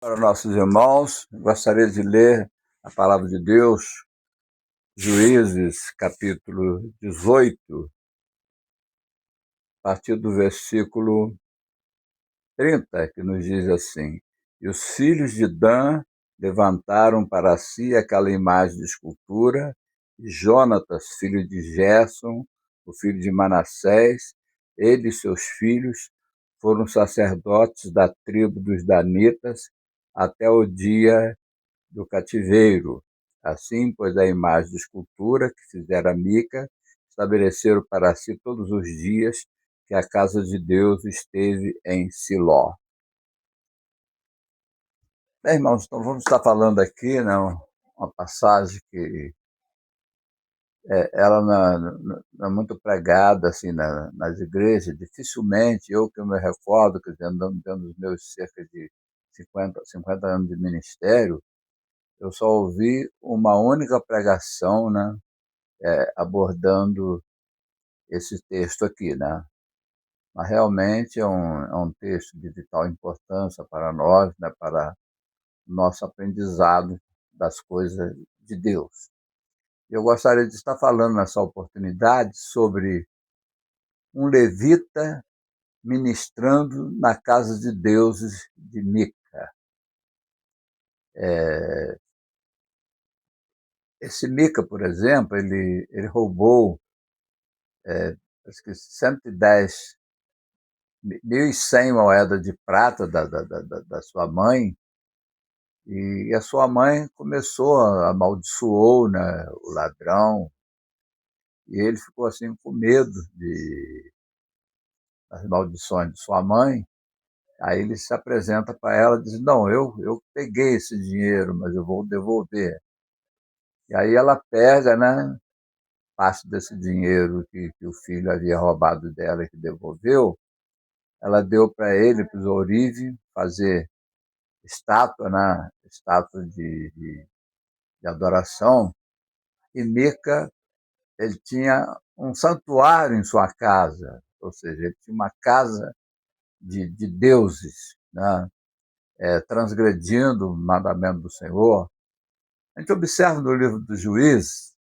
Para nossos irmãos, gostaria de ler a palavra de Deus, Juízes, capítulo 18, a partir do versículo 30, que nos diz assim: E os filhos de Dan levantaram para si aquela imagem de escultura, e Jonatas, filho de Gerson, o filho de Manassés, ele e seus filhos foram sacerdotes da tribo dos Danitas até o dia do cativeiro. Assim, pois a imagem de escultura que fizera Mica, estabeleceram para si todos os dias que a casa de Deus esteve em Siló. Bem, irmãos, então vamos estar falando aqui, né, uma passagem que ela não é muito pregada assim, nas igrejas. Dificilmente, eu que me recordo, que andando dentro dos meus cerca de 50 anos de ministério, eu só ouvi uma única pregação, né, abordando esse texto aqui, né? Mas realmente é um texto de vital importância para nós, né, para nosso aprendizado das coisas de Deus. Eu gostaria de estar falando nessa oportunidade sobre um levita ministrando na casa de deuses de Mica. Esse Mica, por exemplo, ele roubou acho que 110 1.100 moedas de prata da sua mãe, e a sua mãe começou, amaldiçoou, né, o ladrão, e ele ficou assim com medo das maldições de sua mãe. Aí ele se apresenta para ela e diz: Não, eu peguei esse dinheiro, mas eu vou devolver. E aí ela pega, né, parte desse dinheiro que o filho havia roubado dela e que devolveu. Ela deu para ele, para os ourives, fazer estátua, né, estátua de adoração. E Mica, ele tinha um santuário em sua casa, ou seja, ele tinha uma casa de deuses, né, transgredindo o mandamento do Senhor. A gente observa no livro do Juízes,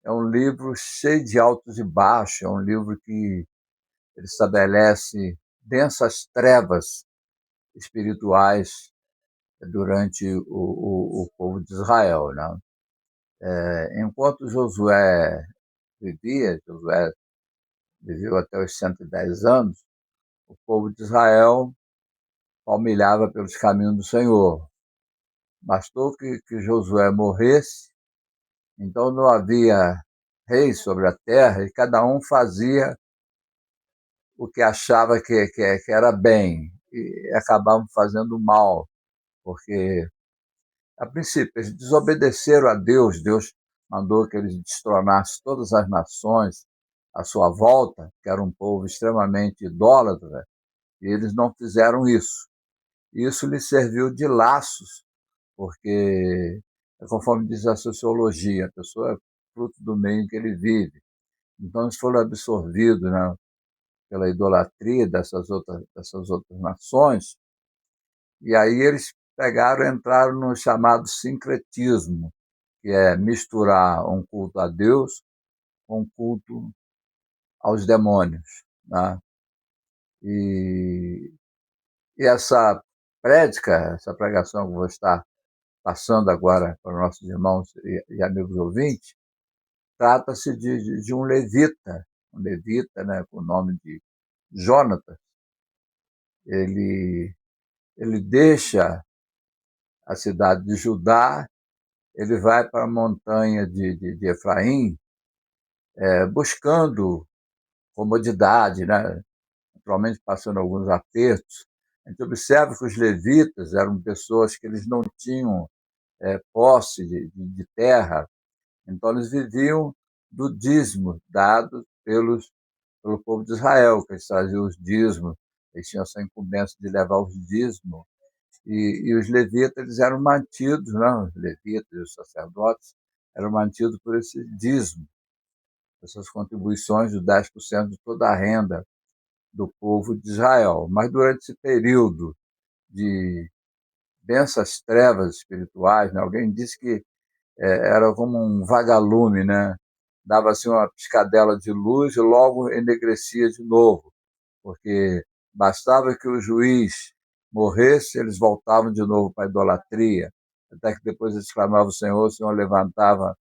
é um livro cheio de altos e baixos, é um livro que ele estabelece densas trevas espirituais durante o povo de Israel, né? Enquanto Josué viveu até os 110 anos, o povo de Israel palmilhava pelos caminhos do Senhor. Bastou que Josué morresse, então não havia rei sobre a terra e cada um fazia o que achava que era bem e acabavam fazendo mal, porque, a princípio, eles desobedeceram a Deus. Deus mandou que eles destronassem todas as nações à sua volta, que era um povo extremamente idólatra, e eles não fizeram isso. Isso lhes serviu de laços, porque, conforme diz a sociologia, a pessoa é fruto do meio em que ele vive. Então, eles foram absorvidos, né, pela idolatria dessas outras nações, e aí eles pegaram e entraram no chamado sincretismo, que é misturar um culto a Deus com um culto aos demônios, né? E, e essa pregação que eu vou estar passando agora para os nossos irmãos e amigos ouvintes, trata-se de um levita, né, com o nome de Jonatas. Ele, ele deixa a cidade de Judá, ele vai para a montanha de Efraim, buscando comodidade, né? Naturalmente passando alguns apertos. A gente observa que os levitas eram pessoas que eles não tinham posse de terra, então eles viviam do dízimo dado pelo povo de Israel, que eles traziam os dízimos, eles tinham essa incumbência de levar os dízimos. E os levitas, eles eram mantidos, não, os levitas e os sacerdotes eram mantidos por esse dízimo, essas contribuições de 10% de toda a renda do povo de Israel. Mas durante esse período de densas trevas espirituais, né? Alguém disse que era como um vagalume, né? Dava assim uma piscadela de luz e logo enegrecia de novo, porque bastava que o juiz morresse, eles voltavam de novo para a idolatria, até que depois eles clamavam o Senhor levantava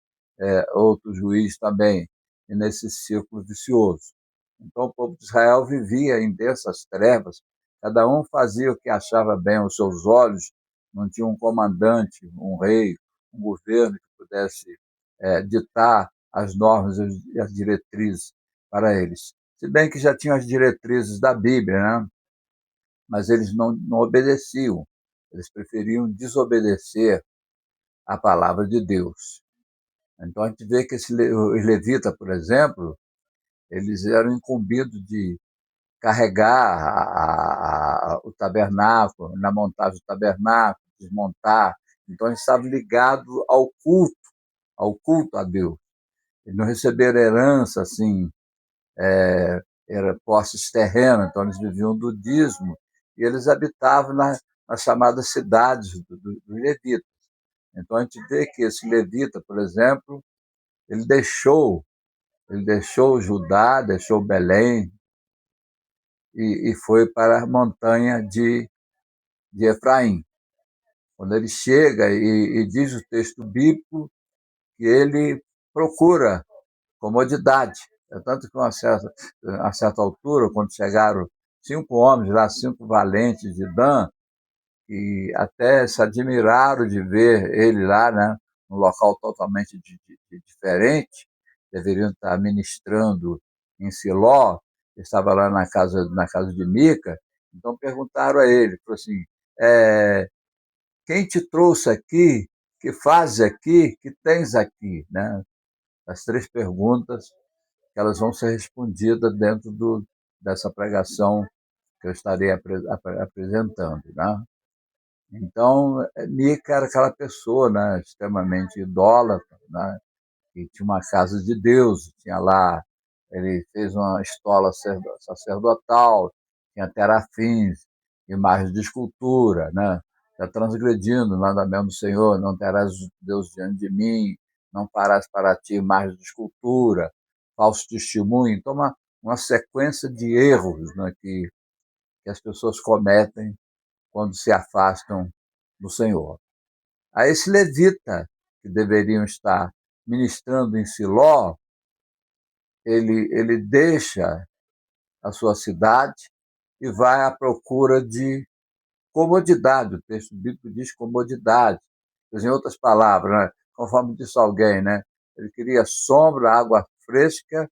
outro juiz também, e nesse círculo vicioso. Então o povo de Israel vivia em densas trevas, cada um fazia o que achava bem aos seus olhos, não tinha um comandante, um rei, um governo que pudesse ditar as normas e as diretrizes para eles. Se bem que já tinham as diretrizes da Bíblia, né? Mas eles não obedeciam, eles preferiam desobedecer à palavra de Deus. Então a gente vê que os levitas, por exemplo, eles eram incumbidos de carregar o tabernáculo, na montagem do tabernáculo, desmontar. Então eles estavam ligados ao culto a Deus. Eles não receberam herança assim, era posses terrenos, então eles viviam do dízimo e eles habitavam nas chamadas cidades dos levitas. Então a gente vê que esse levita, por exemplo, ele deixou Judá, deixou Belém e foi para a montanha de Efraim. Quando ele chega e diz o texto bíblico que ele procura comodidade. É tanto que, a certa altura, quando chegaram 5 homens lá, 5 valentes de Dan, e até se admiraram de ver ele lá, né, num local totalmente diferente, deveriam estar ministrando em Siló, estava lá na casa de Mica, então perguntaram a ele, falou assim, quem te trouxe aqui, que fazes aqui, que tens aqui? Né? As 3 perguntas que elas vão ser respondidas dentro dessa pregação que eu estarei apresentando. Né? Então, Mica era aquela pessoa, né, extremamente idólatra, né, que tinha uma casa de Deus, tinha lá, ele fez uma estola sacerdotal, tinha terafins, imagens de escultura, né, já transgredindo o mandamento do Senhor, não terás Deus diante de mim, não farás para ti imagens de escultura, falso testemunho. Então, uma sequência de erros, né, que as pessoas cometem quando se afastam do Senhor. A esse levita, que deveriam estar ministrando em Siló, ele deixa a sua cidade e vai à procura de comodidade. O texto bíblico diz comodidade. Em outras palavras, né? Conforme disse alguém, né? Ele queria sombra, água fresca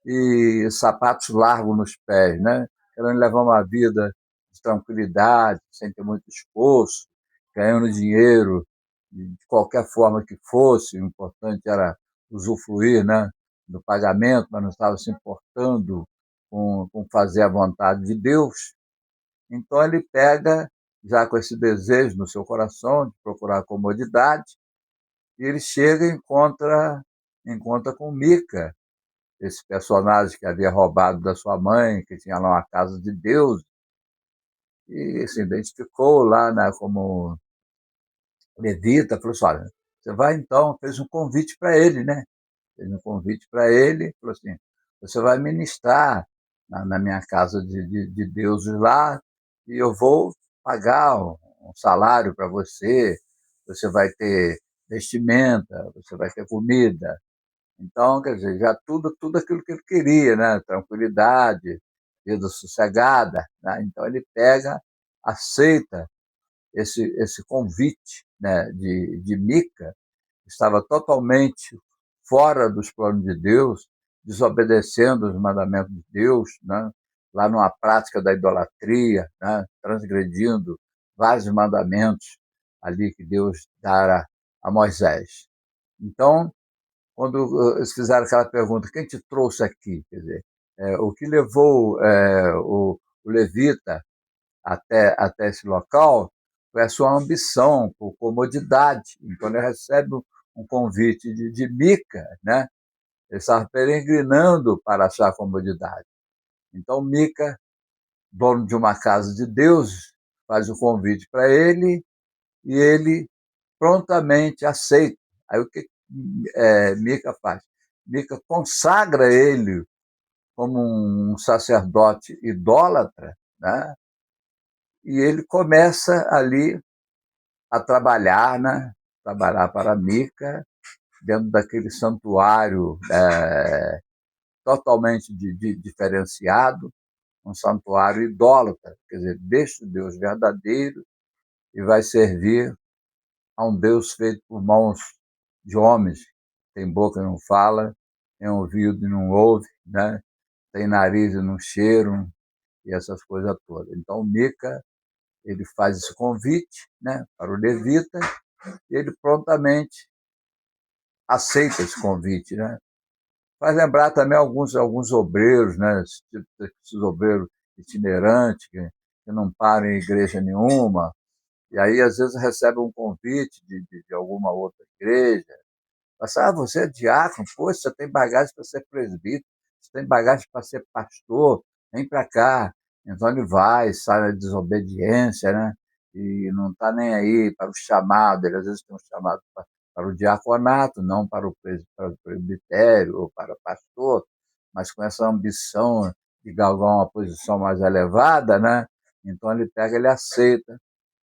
e sapatos largos nos pés, né? Querendo levar uma vida de tranquilidade, sem ter muito esforço, ganhando dinheiro de qualquer forma que fosse. O importante era usufruir, né, do pagamento, mas não estava se importando com fazer a vontade de Deus. Então ele pega, já com esse desejo no seu coração de procurar comodidade, e ele chega e encontra com Mica, esse personagem que havia roubado da sua mãe, que tinha lá uma casa de Deus, e se identificou lá, né, como levita, falou assim, olha, você vai então, fez um convite para ele, né? Fez um convite para ele, falou assim, você vai ministrar na minha casa de deuses lá, e eu vou pagar um salário para você, você vai ter vestimenta, você vai ter comida. Então, quer dizer, já tudo aquilo que ele queria, né? Tranquilidade, vida sossegada, né? Então ele pega, aceita esse convite, né, de Mica, estava totalmente fora dos planos de Deus, desobedecendo os mandamentos de Deus, né, lá numa prática da idolatria, né, transgredindo vários mandamentos ali que Deus dara a Moisés. Então, quando eles fizeram aquela pergunta, quem te trouxe aqui? Quer dizer, o que levou o levita até esse local foi a sua ambição por comodidade. Então, ele recebe um convite de Mica, né? Ele estava peregrinando para achar comodidade. Então, Mica, dono de uma casa de Deus, faz o convite para ele e ele prontamente aceita. Aí o que Mica faz? Mica consagra ele como um sacerdote idólatra, né? E ele começa ali a trabalhar, né? Trabalhar para Mica, dentro daquele santuário totalmente diferenciado, um santuário idólatra, quer dizer, deixa o Deus verdadeiro e vai servir a um Deus feito por mãos de homens. Tem boca e não fala, tem ouvido e não ouve, né? Tem nariz e não cheira, e essas coisas todas. Então, Mica, ele faz esse convite, né, para o levita, e ele prontamente aceita esse convite, né? Faz lembrar também alguns obreiros, né? Esses obreiros itinerantes que não param em igreja nenhuma, e aí às vezes recebe um convite de alguma outra igreja. Fala, você é diácono, poxa, você tem bagagem para ser presbítero, você tem bagagem para ser pastor, vem para cá. Então ele vai, sai da desobediência, né? E não está nem aí para o chamado, ele às vezes tem um chamado para o diaconato, não para o presbitério ou para pastor, mas com essa ambição de galgar uma posição mais elevada, né? Então ele aceita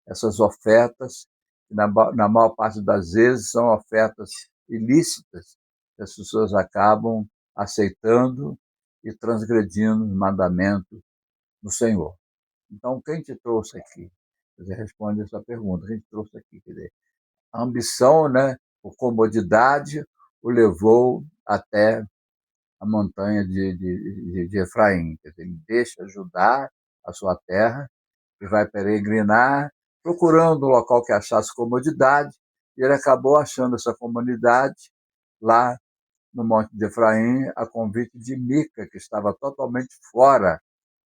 essas ofertas, que na maior parte das vezes são ofertas ilícitas, que as pessoas acabam aceitando e transgredindo os mandamentos do Senhor. Então, quem te trouxe aqui? Você responde essa pergunta. Quem te trouxe aqui? Quer dizer, a ambição, né, por comodidade, o levou até a montanha de Efraim. Quer dizer, ele deixa Judá, a sua terra, e vai peregrinar, procurando um local que achasse comodidade, e ele acabou achando essa comunidade lá no Monte de Efraim, a convite de Mica, que estava totalmente fora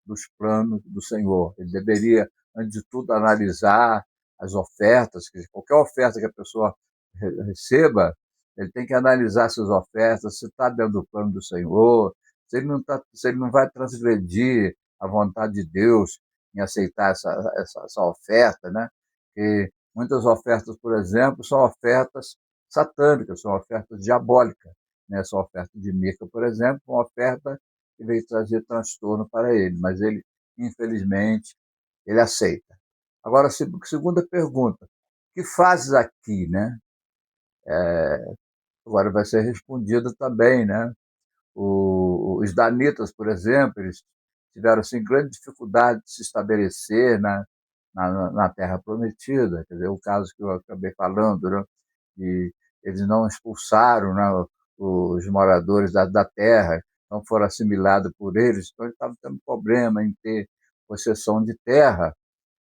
dos planos do Senhor. Ele deveria, antes de tudo, analisar as ofertas, que qualquer oferta que a pessoa receba, ele tem que analisar essas ofertas, se está dentro do plano do Senhor, se ele não vai transgredir a vontade de Deus em aceitar essa oferta, né? Porque muitas ofertas, por exemplo, são ofertas satânicas, são ofertas diabólicas. Né? Essa oferta de Mica, por exemplo, uma oferta que veio trazer transtorno para ele, mas ele, infelizmente, ele aceita. Agora, segunda pergunta, que fazes aqui, né? Agora vai ser respondida também, né? Os danitas, por exemplo, eles tiveram assim grande dificuldade de se estabelecer na Terra Prometida, quer dizer, o caso que eu acabei falando, né? E eles não expulsaram, né, os moradores da terra, não foram assimilados por eles, então eles estavam tendo problema em ter possessão de terra.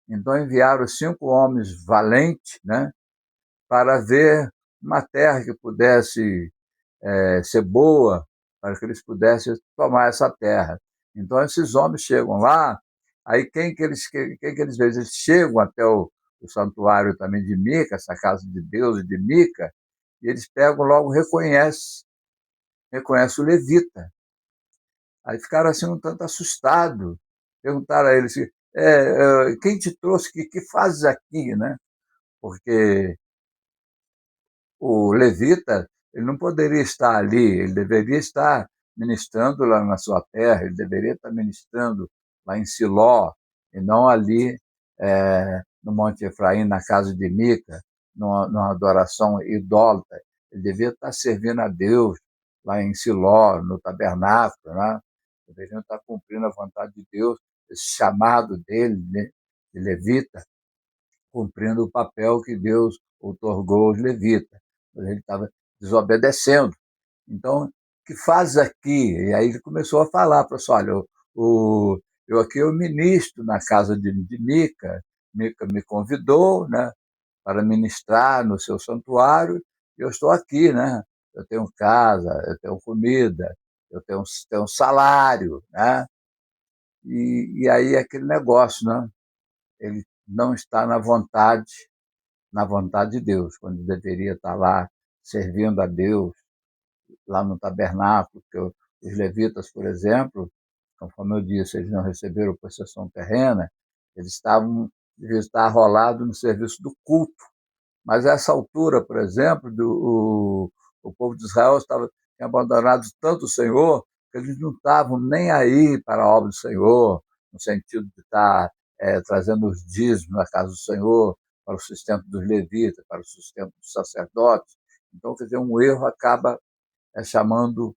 Então enviaram 5 homens valentes, né, para ver uma terra que pudesse ser boa, para que eles pudessem tomar essa terra. Então esses homens chegam lá, aí quem que eles veem? Eles chegam até o santuário também de Mica, essa casa de Deus de Mica, e eles pegam logo, reconhece o levita. Aí ficaram assim um tanto assustados, perguntaram a ele assim, quem te trouxe, que fazes aqui, né? Porque o levita, ele não poderia estar ali, ele deveria estar ministrando lá na sua terra, ele deveria estar ministrando lá em Siló, e não ali no Monte Efraim, na casa de Mica, numa adoração idólatra. Ele devia estar servindo a Deus lá em Siló, no tabernáculo, né? Deveriam estar cumprindo a vontade de Deus, esse chamado dele, né, de levita, cumprindo o papel que Deus outorgou aos levitas. Mas ele estava desobedecendo. Então, o que faz aqui? E aí ele começou a falar, para olha, eu aqui eu ministro na casa de Mica, Mica me convidou, né, para ministrar no seu santuário, e eu estou aqui, né? Eu tenho casa, eu tenho comida, eu tenho salário, né? E aí aquele negócio, né? Ele não está na vontade de Deus, quando deveria estar lá servindo a Deus, lá no tabernáculo, porque os levitas, por exemplo, conforme eu disse, eles não receberam possessão terrena, eles deviam estar arrolados no serviço do culto, Mas a essa altura, por exemplo, o povo de Israel tinha abandonado tanto o Senhor que eles não estavam nem aí para a obra do Senhor, no sentido de estar trazendo os dízimos na casa do Senhor, para o sustento dos levitas, para o sustento dos sacerdotes. Então, quer dizer, um erro acaba chamando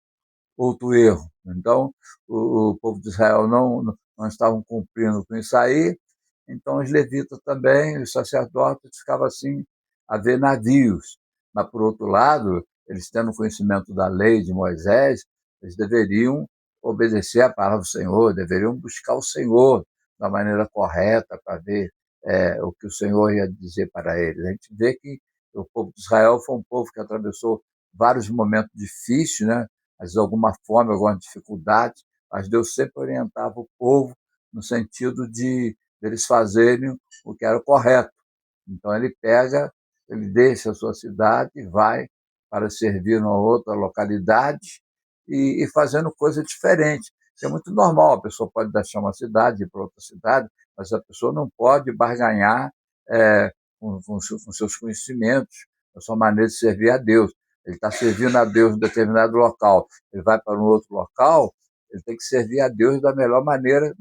outro erro. Então, o povo de Israel não estavam cumprindo com isso aí, então os levitas também, os sacerdotes, ficavam assim a ver navios. Mas, por outro lado, eles tendo conhecimento da lei de Moisés, eles deveriam obedecer à palavra do Senhor, deveriam buscar o Senhor da maneira correta para ver o que o Senhor ia dizer para eles. A gente vê que o povo de Israel foi um povo que atravessou vários momentos difíceis, né? Às vezes alguma fome, alguma dificuldade, mas Deus sempre orientava o povo no sentido de eles fazerem o que era correto. Então ele deixa a sua cidade e vai para servir numa outra localidade e fazendo coisa diferente. Isso é muito normal, a pessoa pode deixar uma cidade e ir para outra cidade, mas a pessoa não pode barganhar com seus conhecimentos, com a sua maneira de servir a Deus. Ele está servindo a Deus em determinado local, ele vai para um outro local, ele tem que servir a Deus da melhor maneira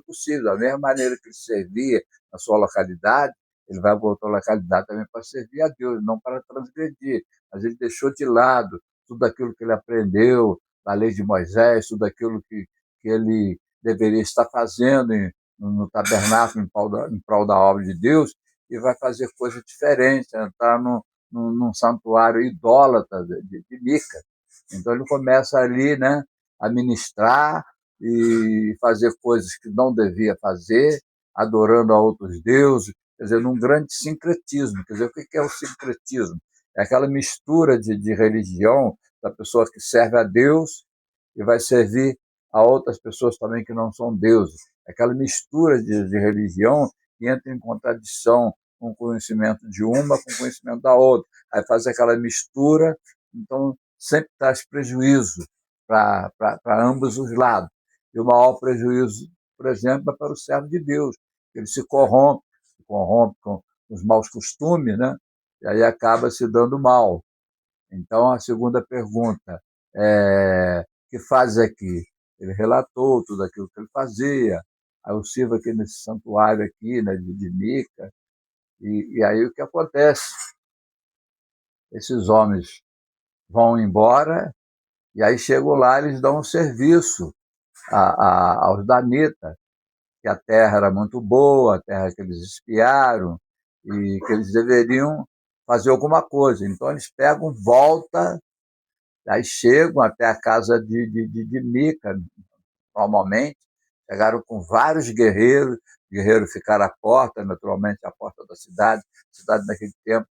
possível, da mesma maneira que ele servia na sua localidade, ele vai para outra localidade também para servir a Deus, não para transgredir. Mas ele deixou de lado tudo aquilo que ele aprendeu da lei de Moisés, tudo aquilo que ele deveria estar fazendo no tabernáculo em prol da obra de Deus, e vai fazer coisa diferente, entrar num santuário idólatra de Mica. Então ele começa ali, né, a ministrar e fazer coisas que não devia fazer, adorando a outros deuses, quer dizer, num grande sincretismo. Quer dizer, o que é o sincretismo? É aquela mistura de religião da pessoa que serve a Deus e vai servir a outras pessoas também que não são deuses. É aquela mistura de religião que entra em contradição com o conhecimento de uma com o conhecimento da outra. Aí faz aquela mistura, então sempre traz prejuízo para ambos os lados. E o maior prejuízo, por exemplo, é para o servo de Deus. Ele se corrompe com os maus costumes, né? E aí acaba se dando mal. Então, a segunda pergunta o que faz aqui? Ele relatou tudo aquilo que ele fazia. Aí eu sirvo aqui nesse santuário aqui, né, de Mica, e aí o que acontece? Esses homens vão embora, e aí chegam lá, eles dão um serviço aos danitas, que a terra era muito boa, a terra que eles espiaram, e que eles deveriam fazer alguma coisa. Então eles pegam, volta, aí chegam até a casa de Mica, normalmente, chegaram com vários guerreiros ficaram à porta, naturalmente, à porta da cidade. A cidade naquele tempo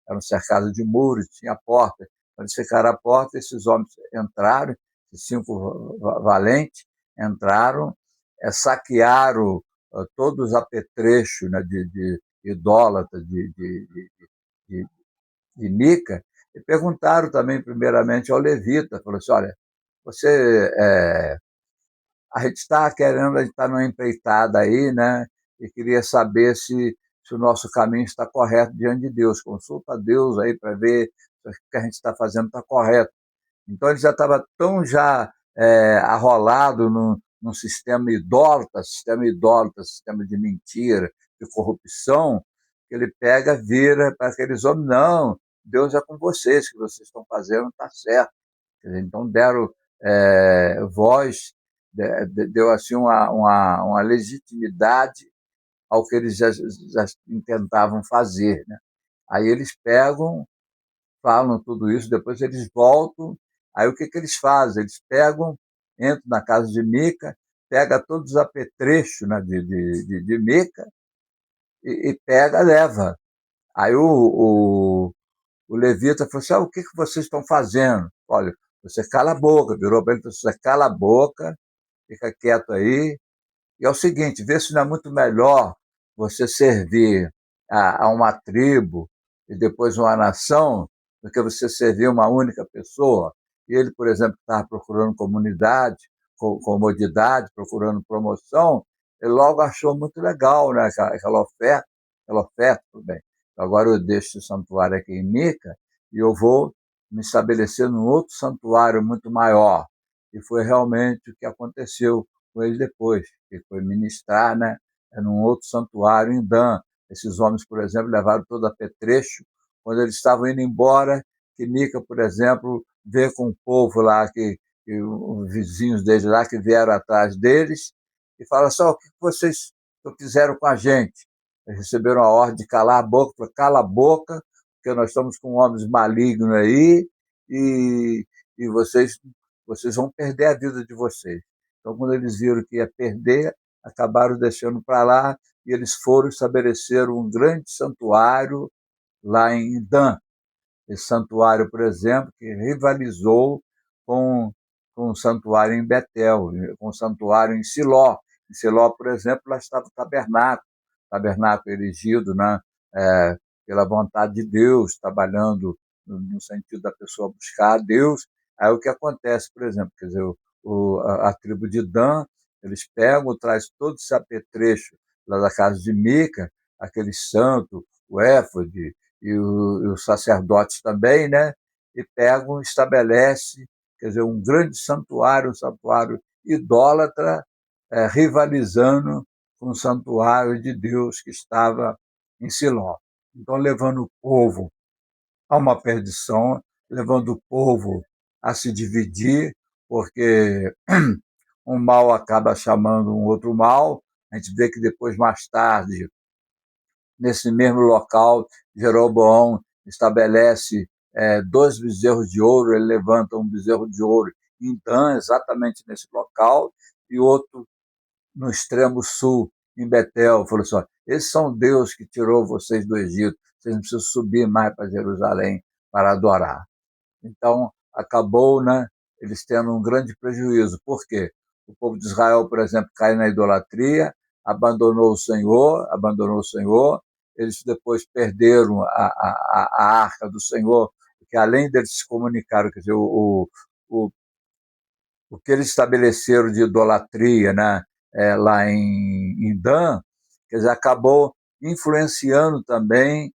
era um cercado de muros, tinha porta. Quando eles ficaram à porta, esses homens entraram, esses 5 valentes entraram, saquearam todos os apetrechos, né, de idólatras de, de Mica, e perguntaram também, primeiramente, ao levita, falou assim, olha, você a gente está querendo, a gente está numa empreitada aí, né? E queria saber se o nosso caminho está correto diante de Deus. Consulta a Deus aí para ver se o que a gente está fazendo está correto. Então ele já estava tão já arrolado num sistema de mentira, de corrupção, que ele pega, vira para aqueles homens, não, Deus é com vocês, o que vocês estão fazendo está certo. Então deram voz, deu assim uma legitimidade ao que eles já tentavam fazer, né? Aí eles pegam, falam tudo isso, depois eles voltam, aí o que eles fazem? Eles pegam, entram na casa de Mica, pega todos os apetrechos, né, de Mica e pega, leva. Aí o levita falou assim, o que vocês estão fazendo? Olha, você cala a boca, virou para ele e falou, você cala a boca, fica quieto aí. E é o seguinte, vê se não é muito melhor você servir a uma tribo e depois uma nação do que você servir uma única pessoa. E ele, por exemplo, estava procurando comunidade, comodidade, procurando promoção, ele logo achou muito legal, né, aquela oferta, tudo bem. agora eu deixo o santuário aqui em Mica e eu vou me estabelecer num outro santuário muito maior. E foi realmente o que aconteceu com ele depois, que foi ministrar, né, num outro santuário em Dan. Esses homens, por exemplo, levaram todo apetrecho. Quando eles estavam indo embora, que Mica, por exemplo, vê com o povo lá, que os vizinhos deles lá, que vieram atrás deles, e fala só, o que vocês fizeram com a gente? Eles receberam a ordem de calar a boca, falou, cala a boca, porque nós estamos com homens malignos aí, e, e vocês vão perder a vida de vocês. Então, quando eles viram que ia perder, acabaram deixando para lá, e eles foram estabelecer um grande santuário lá em Dan. Esse santuário, por exemplo, que rivalizou com, com o santuário em Betel, com o santuário em Siló. Em Siló, por exemplo, lá estava o tabernáculo erigido, né, pela vontade de Deus, trabalhando no sentido da pessoa buscar a Deus. Aí o que acontece, por exemplo, quer dizer, a tribo de Dan, eles pegam, traz todo esse apetrecho lá da casa de Mica, aquele santo, o éfode, e os sacerdotes também, né? E pegam, estabelece, quer dizer, um santuário idólatra, rivalizando com o santuário de Deus que estava em Siló. Então, levando o povo a uma perdição, levando o povo a se dividir, porque um mal acaba chamando um outro mal. A gente vê que depois, mais tarde, nesse mesmo local, Jeroboão estabelece dois bezerros de ouro, ele levanta um bezerro de ouro em Dan, exatamente nesse local, e outro no extremo sul, em Betel, falou assim, esses são Deus que tirou vocês do Egito, vocês não precisam subir mais para Jerusalém para adorar. Então, acabou, né, eles tendo um grande prejuízo. Por quê? O povo de Israel, por exemplo, caiu na idolatria, abandonou o Senhor, eles depois perderam a arca do Senhor, porque além deles se comunicaram, quer dizer, o que eles estabeleceram de idolatria, né, lá em Dan, quer dizer, acabou influenciando também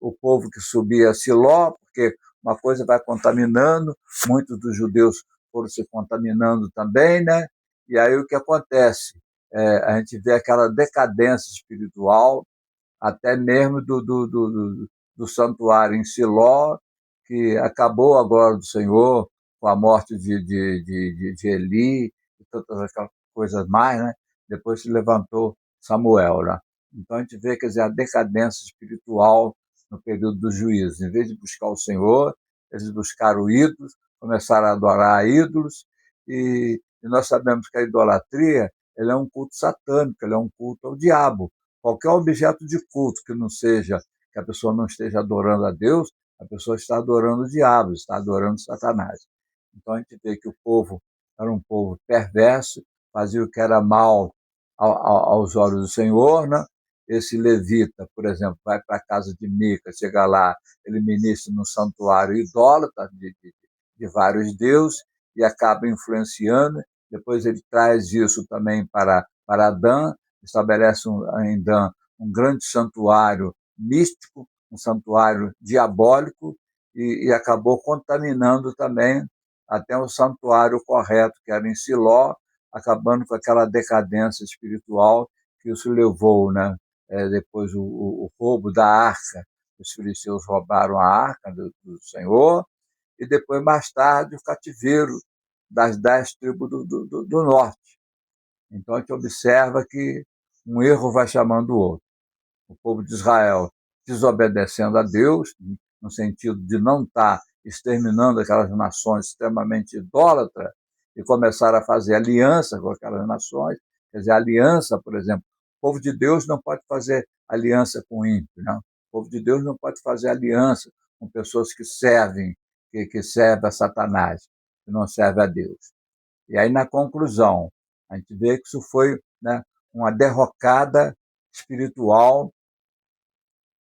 o povo que subia a Siló, porque uma coisa vai contaminando, muitos dos judeus foram se contaminando também, né? E aí o que acontece? A gente vê aquela decadência espiritual, até mesmo do santuário em Siló, que acabou a glória do Senhor com a morte de Eli e todas aquelas coisas mais, né? Depois se levantou Samuel, né? Então a gente vê, quer dizer, a decadência espiritual no período dos juízes. Em vez de buscar o Senhor, eles buscaram ídolos, começaram a adorar ídolos, e nós sabemos que a idolatria ele é um culto satânico, ele é um culto ao diabo. Qualquer objeto de culto que não seja, que a pessoa não esteja adorando a Deus, a pessoa está adorando o diabo, está adorando Satanás. Então a gente vê que o povo era um povo perverso, fazia o que era mal aos olhos do Senhor, né? Esse levita, por exemplo, vai para a casa de Mica, chega lá, ele ministra no santuário idólatra de vários deuses e acaba influenciando. Depois ele traz isso também para Dan, estabelece em Dan um grande santuário místico, um santuário diabólico, e acabou contaminando também até o santuário correto, que era em Siló, acabando com aquela decadência espiritual que isso levou, né? Depois o roubo da arca, os filisteus roubaram a arca do Senhor, e depois, mais tarde, o cativeiro das 10 tribos do norte. Então, a gente observa que um erro vai chamando o outro. O povo de Israel desobedecendo a Deus, no sentido de não estar exterminando aquelas nações extremamente idólatras, e começar a fazer aliança com aquelas nações. Quer dizer, aliança, por exemplo, o povo de Deus não pode fazer aliança com o ímpio, não. O povo de Deus não pode fazer aliança com pessoas que servem a Satanás, que não servem a Deus. E aí, na conclusão, a gente vê que isso foi, né, uma derrocada espiritual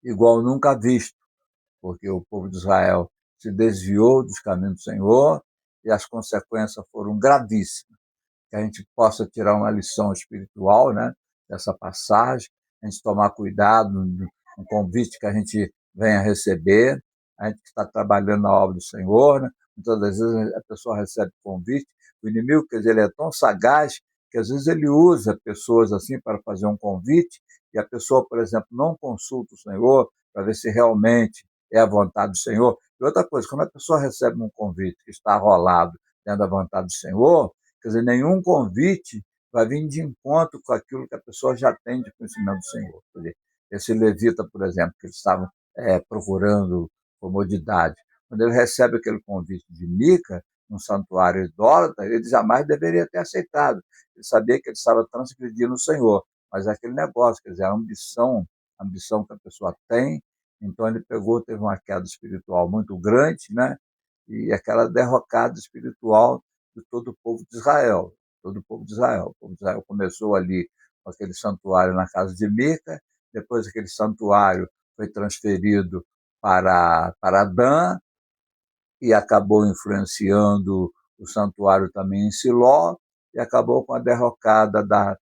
igual nunca visto, porque o povo de Israel se desviou dos caminhos do Senhor e as consequências foram gravíssimas. Que a gente possa tirar uma lição espiritual, né, dessa passagem, a gente tomar cuidado um convite que a gente venha receber, a gente que está trabalhando na obra do Senhor, né? Muitas das vezes a pessoa recebe convite, o inimigo, quer dizer, ele é tão sagaz que às vezes ele usa pessoas assim para fazer um convite e a pessoa, por exemplo, não consulta o Senhor para ver se realmente é a vontade do Senhor. E outra coisa, quando a pessoa recebe um convite que está rolado dentro da vontade do Senhor, quer dizer, nenhum convite vai vir de encontro com aquilo que a pessoa já tem de conhecimento do Senhor. Quer dizer, esse levita, por exemplo, que eles estavam procurando comodidade, quando ele recebe aquele convite de Mica, um santuário idólatra, ele jamais deveria ter aceitado. Ele sabia que ele estava transgredindo o Senhor, mas aquele negócio, quer dizer, a ambição que a pessoa tem, então ele pegou, teve uma queda espiritual muito grande, né? E aquela derrocada espiritual de todo o povo de Israel, todo o povo de Israel. O povo de Israel começou ali com aquele santuário na casa de Mica, depois aquele santuário foi transferido para Dan e acabou influenciando o santuário também em Siló e acabou com a derrocada da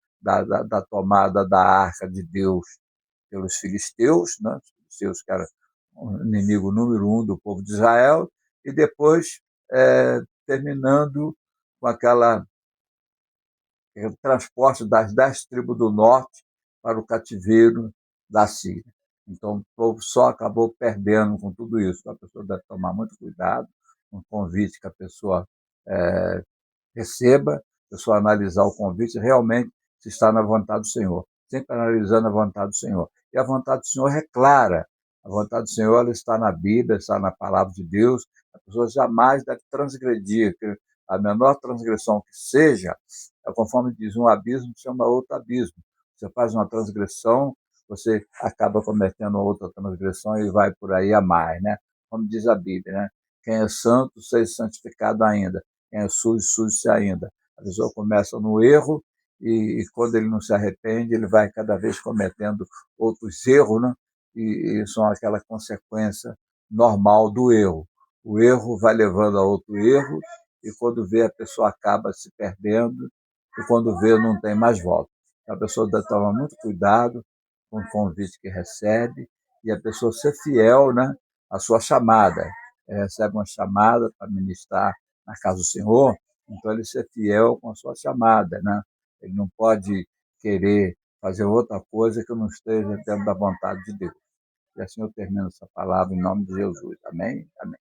tomada da arca de Deus pelos filisteus, né? Os filisteus que eram o inimigo número um do povo de Israel, e depois terminando com aquele transporte das 10 tribos do norte para o cativeiro da Síria. Então, o povo só acabou perdendo com tudo isso. A pessoa deve tomar muito cuidado com o convite que a pessoa receba, a pessoa analisar o convite realmente se está na vontade do Senhor, sempre analisando a vontade do Senhor. E a vontade do Senhor é clara. A vontade do Senhor ela está na Bíblia, está na palavra de Deus. A pessoa jamais deve transgredir. A menor transgressão que seja, conforme diz, um abismo chama outro abismo. Você faz uma transgressão, você acaba cometendo outra transgressão e vai por aí a mais, né? Como diz a Bíblia, né? Quem é santo, seja santificado ainda. Quem é sujo, sujo-se ainda. A pessoa começa no erro e quando ele não se arrepende, ele vai cada vez cometendo outros erros, né? E são aquela consequência normal do erro. O erro vai levando a outro erro e quando vê, a pessoa acaba se perdendo e quando vê, não tem mais volta. A pessoa deve tomar muito cuidado com o convite que recebe e a pessoa ser fiel, né, à sua chamada. Ele recebe uma chamada para ministrar na casa do Senhor, então ele ser fiel com a sua chamada, né? Ele não pode querer fazer outra coisa que não esteja dentro da vontade de Deus. E assim eu termino essa palavra em nome de Jesus. Amém? Amém.